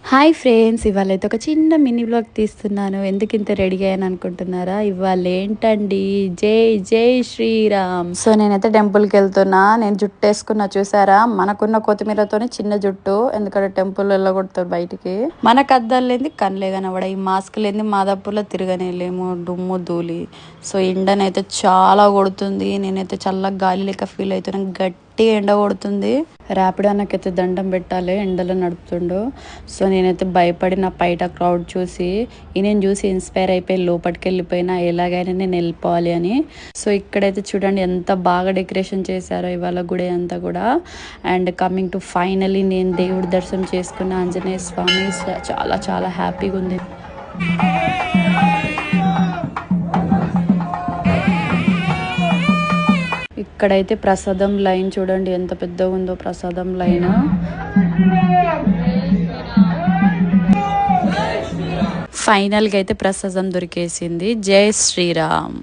Hi friends, ఇవాళ అయితే ఒక చిన్న మినీ బ్లాగ్ తీస్తున్నాను. ఎందుకు ఇంత రెడీ అయ్యాను అనుకుంటున్నారా? ఇవాళ ఏంటండి, జై జై శ్రీరామ్. సో నేనైతే టెంపుల్కి వెళ్తున్నా. నేను జుట్టు వేసుకున్నా, చూసారా? మనకున్న కొత్తిమీరతోనే చిన్న జుట్టు, ఎందుకంటే టెంపుల్ వెళ్ళగొడతారు బయటికి. మనకు అద్దాలు లేని కనలే కనబడ, ఈ మాస్క్ లేని మాదాపూర్లో తిరగనేలేము, దుమ్ము ధూళి. సో ఎండనైతే చాలా కొడుతుంది. నేనైతే చల్లగా గాలి లెక్క ఫీల్ అవుతున్నాను. గట్టి ఎండ కొడుతుంది. ర్యాపిడో నాకైతే దండం పెట్టాలి, ఎండలో నడుపుతుండు. సో నేనైతే భయపడి నా బయట క్రౌడ్ చూసి ఈయన చూసి ఇన్స్పైర్ అయిపోయి లోపలికి వెళ్ళిపోయినా, ఎలాగైనా నేను వెళ్ళిపోవాలి అని. సో ఇక్కడైతే చూడండి ఎంత బాగా డెకరేషన్ చేశారో ఇవాళ గుడి అంతా కూడా. అండ్ కమింగ్ టు ఫైనలీ నేను దేవుడి దర్శనం చేసుకున్న ఆంజనేయ స్వామి. చాలా చాలా హ్యాపీగా ఉంది. ఇక్కడైతే ప్రసాదం లైన్ చూడండి ఎంత పెద్దగా ఉందో ప్రసాదం లైన్. ఫైనల్గా అయితే ప్రసాదం దొరికేసింది. జై శ్రీరామ్.